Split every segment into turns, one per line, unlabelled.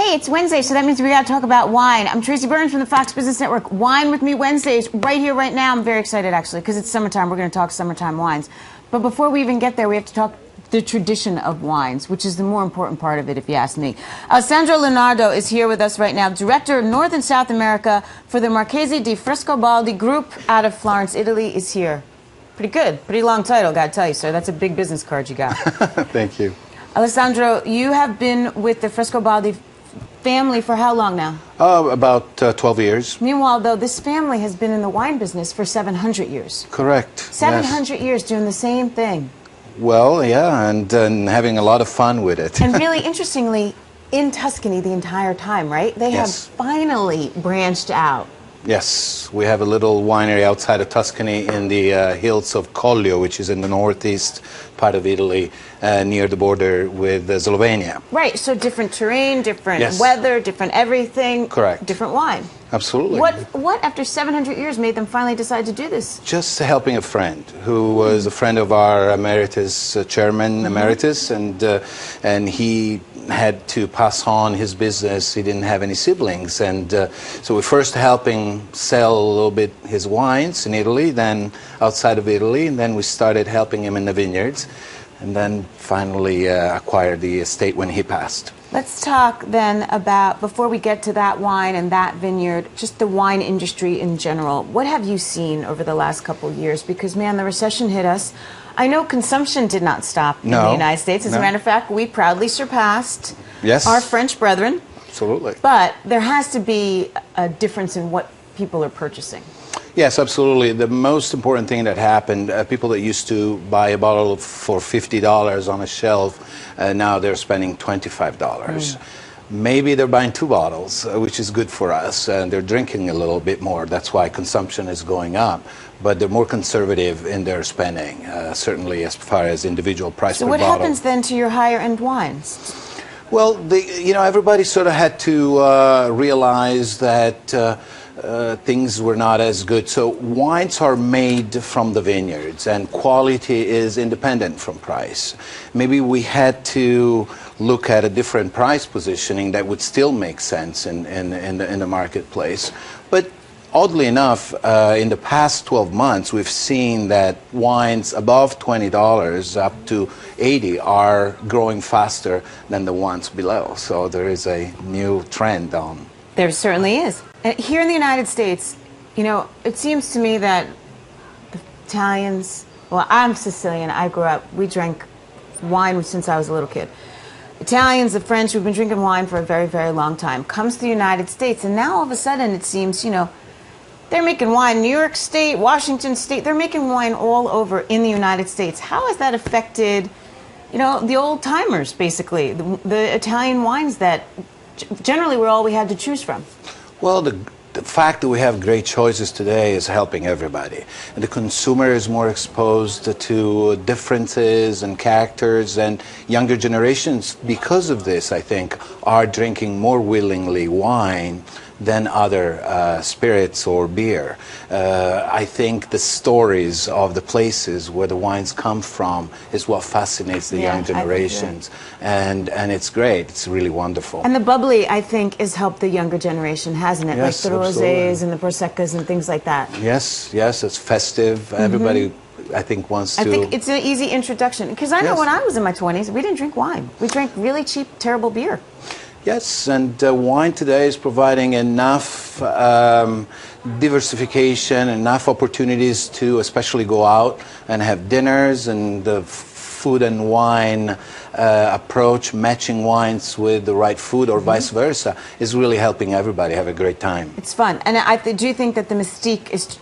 Hey, it's Wednesday, so that means we got to talk about wine. I'm Tracy Burns from the Fox Business Network. Wine with Me Wednesdays, right here, right now. I'm very excited, actually, because it's summertime. We're going to talk summertime wines. But before we even get there, we have to talk the tradition of wines, which is the more important part of it, if you ask me. Alessandro Lunardi is here with us right now, Director of North and South America for the Marchesi di Frescobaldi Group out of Florence, Italy, is here. Pretty good. Pretty long title, got to tell you, sir. That's a big business card you got.
Thank you.
Alessandro, you have been with the Frescobaldi family for how long now?
About 12 years.
Meanwhile, though, this family has been in the wine business for 700 years.
Correct.
700
yes.
years doing the same thing.
Well, yeah, and having a lot of fun with it.
And really interestingly, in Tuscany the entire time, right? They
yes.
have finally branched out.
Yes, we have a little winery outside of Tuscany in the hills of Collio, which is in the northeast part of Italy, near the border with Slovenia.
Right, so different terrain, different
yes.
weather, different everything.
Correct.
Different wine.
Absolutely.
What after 700 years made them finally decide to do this?
Just helping a friend who was a friend of our emeritus chairman emeritus, and he had to pass on his business. He didn't have any siblings, and so we first helping sell a little bit his wines in Italy, then outside of Italy, and then we started helping him in the vineyards, and then finally acquired the estate when he passed.
Let's talk then about, before we get to that wine and that vineyard, just the wine industry in general. What have you seen over the last couple of years? Because, man, the recession hit us. I know consumption did not stop in the United States. As a matter of fact, we proudly surpassed our French brethren.
Absolutely.
But there has to be a difference in what people are purchasing.
Yes, absolutely. The most important thing that happened, people that used to buy a bottle for $50 on a shelf, now they're spending $25. Maybe they're buying 2 bottles, which is good for us, and they're drinking a little bit more. That's why consumption is going up. But they're more conservative in their spending, certainly as far as individual price per bottle.
So what happens then to your higher-end wines?
Well, everybody sort of had to realize that things were not as good. So wines are made from the vineyards, and quality is independent from price. Maybe we had to look at a different price positioning that would still make sense in the marketplace. But oddly enough, in the past 12 months, we've seen that wines above $20 up to $80 are growing faster than the ones below. So there is a new trend on.
There certainly is. Here in the United States, it seems to me that the Italians, well, I'm Sicilian, I grew up, we drank wine since I was a little kid. Italians, the French, we've been drinking wine for a very, very long time. Comes to the United States, and now all of a sudden it seems, they're making wine, New York State, Washington State, they're making wine all over in the United States. How has that affected, the old timers, basically, the Italian wines that generally were all we had to choose from?
Well, the fact that we have great choices today is helping everybody. And the consumer is more exposed to differences and characters, and younger generations, because of this, I think, are drinking more willingly wine than other spirits or beer. I think the stories of the places where the wines come from is what fascinates the young generations, and it's great. It's really wonderful.
And the bubbly, I think, has helped the younger generation, hasn't it?
Yes,
like the
absolutely.
Rosés and the Proseccas and things like that.
Yes, it's festive. Everybody, I think, wants to.
I think it's an easy introduction, because I know when I was in my 20s, we didn't drink wine. We drank really cheap, terrible beer.
Yes, and wine today is providing enough diversification, enough opportunities to especially go out and have dinners, and the food and wine approach, matching wines with the right food or vice versa, is really helping everybody have a great time.
It's fun. And I do think that the mystique is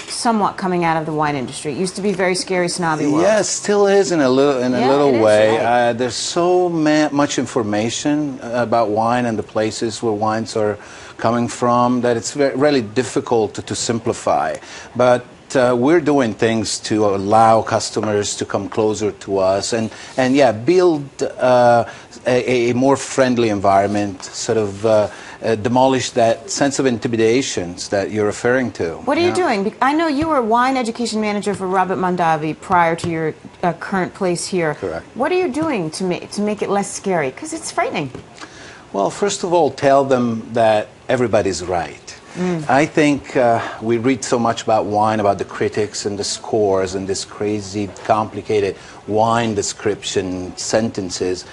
somewhat coming out of the wine industry. It used to be very scary, snobby world.
Yes, still is in a little way.
Right.
There's so much information about wine and the places where wines are coming from that it's really difficult to simplify. But we're doing things to allow customers to come closer to us and build a more friendly environment, sort of demolish that sense of intimidations that you're referring to.
What are you doing? I know you were wine education manager for Robert Mondavi prior to your current place here.
Correct.
What are you doing to make it less scary? Because it's frightening.
Well, first of all, tell them that everybody's right. I think we read so much about wine, about the critics and the scores and this crazy, complicated wine description sentences.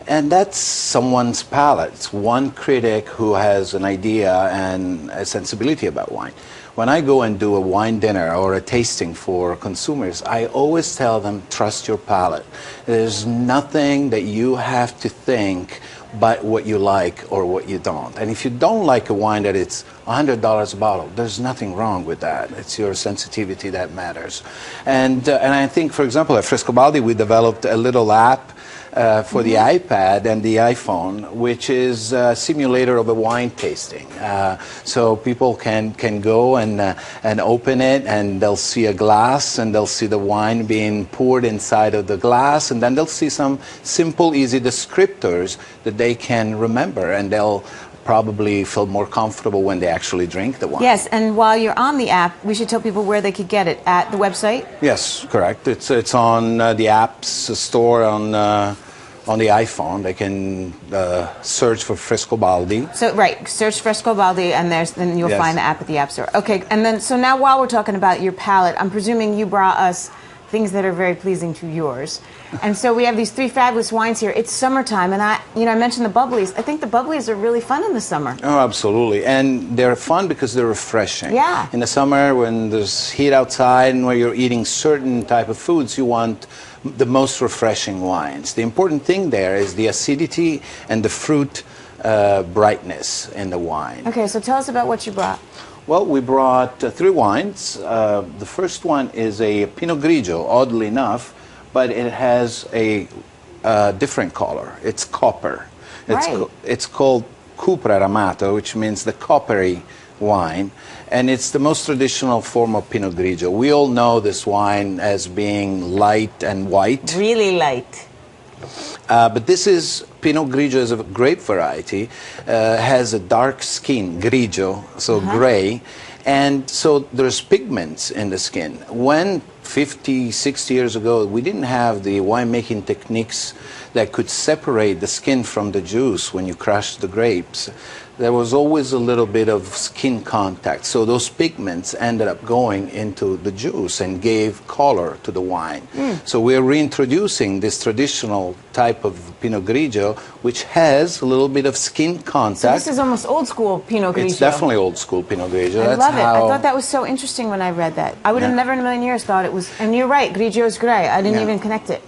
And that's someone's palate. It's one critic who has an idea and a sensibility about wine. When I go and do a wine dinner or a tasting for consumers, I always tell them, trust your palate. There's nothing that you have to think but what you like or what you don't. And if you don't like a wine that it's $100 a bottle, there's nothing wrong with that. It's your sensitivity that matters. And I think, for example, at Frescobaldi, we developed a little app for the iPad and the iPhone, which is a simulator of a wine tasting. So people can go and open it, and they'll see a glass, and they'll see the wine being poured inside of the glass, and then they'll see some simple, easy descriptors that they can remember, and they'll probably feel more comfortable when they actually drink the wine.
Yes, and while you're on the app, we should tell people where they could get it. At the website?
Yes, correct. It's on the apps store on the iPhone. They can search for Frescobaldi.
So, right, search Frescobaldi, and then you'll find the app at the App Store. Okay, and then, so now while we're talking about your palate, I'm presuming you brought us things that are very pleasing to yours. And so we have these three fabulous wines here. It's summertime, and I mentioned the bubblies. I think the bubblies are really fun in the summer.
Oh, absolutely. And they're fun because they're refreshing.
Yeah.
In the summer, when there's heat outside and when you're eating certain type of foods, you want the most refreshing wines. The important thing there is the acidity and the fruit brightness in the wine.
Okay, so tell us about what you brought.
Well, we brought three wines. The first one is a Pinot Grigio, oddly enough, but it has a different color. It's copper. It's called Cupra Ramato, which means the coppery wine, and it's the most traditional form of Pinot Grigio. We all know this wine as being light and white.
Really light.
But this is Pinot Grigio is a grape variety, has a dark skin, grigio, so gray, and so there's pigments in the skin. When 50, 60 years ago, we didn't have the winemaking techniques that could separate the skin from the juice when you crush the grapes. There was always a little bit of skin contact, so those pigments ended up going into the juice and gave color to the wine. So we're reintroducing this traditional type of Pinot Grigio, which has a little bit of skin contact.
So this is almost old school Pinot Grigio.
It's definitely old school Pinot Grigio.
I love it. I thought that was so interesting when I read that. I would have never in a million years thought it was, and you're right, Grigio is gray. I didn't even connect it.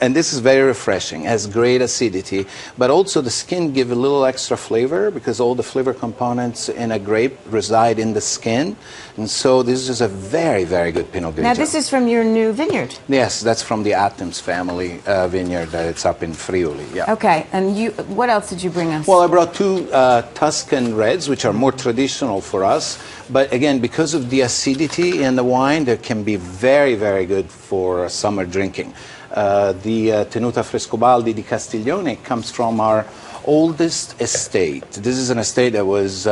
And this is very refreshing, has great acidity, but also the skin give a little extra flavor because all the flavor components in a grape reside in the skin. And so this is a very, very good Pinot Grigio.
Now this is from your new vineyard.
Yes, that's from the Adams family vineyard that it's up in Friuli. Yeah.
Okay, and what else did you bring us?
Well, I brought two Tuscan Reds, which are more traditional for us. But again, because of the acidity in the wine, they can be very, very good for summer drinking. The Tenuta Frescobaldi di Castiglione comes from our oldest estate. This is an estate that was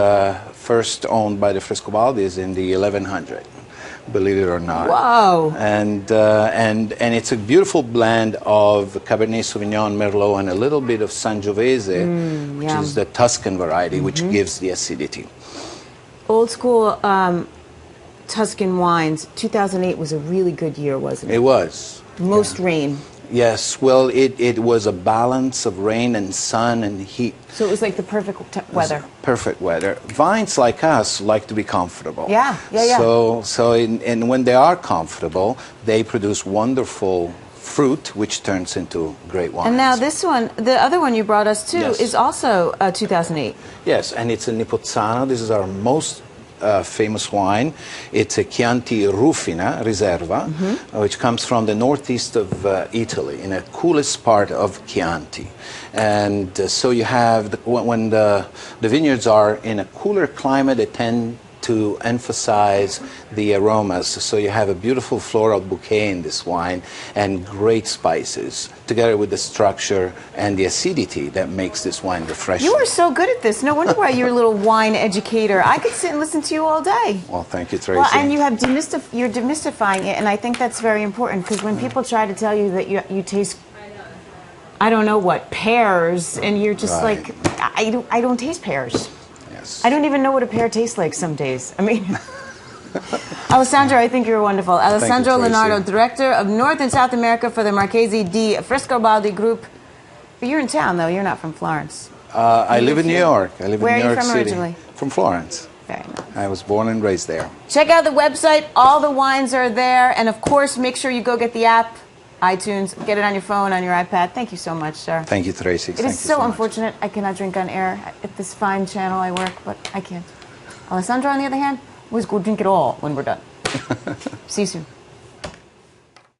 first owned by the Frescobaldis in the 1100, believe it or not.
Whoa!
And it's a beautiful blend of Cabernet Sauvignon, Merlot, and a little bit of Sangiovese, which is the Tuscan variety, which gives the acidity.
Old school Tuscan wines. 2008 was a really good year, wasn't it?
It was.
Most rain.
Yes, well, it was a balance of rain and sun and heat.
So it was like the perfect weather.
Perfect weather. Vines like us like to be comfortable.
Yeah.
So and when they are comfortable, they produce wonderful fruit, which turns into great wines.
And now this one, the other one you brought us too, is also 2008.
Yes, and it's a Nipozzano. This is our most famous wine. It's a Chianti Rufina Riserva, which comes from the northeast of Italy, in the coolest part of Chianti. And so you have, when the vineyards are in a cooler climate, they tend to emphasize the aromas. So you have a beautiful floral bouquet in this wine and great spices, together with the structure and the acidity that makes this wine refreshing.
You are so good at this. No wonder why you're a little wine educator. I could sit and listen to you all day.
Well, thank you, Tracy.
Well, and you have you're demystifying it, and I think that's very important, because when people try to tell you that you taste I don't know what, pears, and you're just
Right.
like, I don't taste pears.
Yes.
I don't even know what a pear tastes like some days. I mean, Alessandro, I think you're wonderful. Alessandro
Tracy.
Lunardi, Director of North and South America for the Marchesi di Frescobaldi Group. But you're in town, though. You're not from Florence.
I live in New York. I live
Where
in New
are you
York
from
City.
originally?
From Florence.
Very nice.
I was born and raised there.
Check out the website. All the wines are there. And, of course, make sure you go get the app, iTunes. Get it on your phone, on your iPad. Thank you so much, sir.
Thank you, Tracy.
It is so unfortunate I cannot drink on air at this fine channel I work, but I can't. Alessandro, on the other hand, always go drink it all when we're done. See you soon.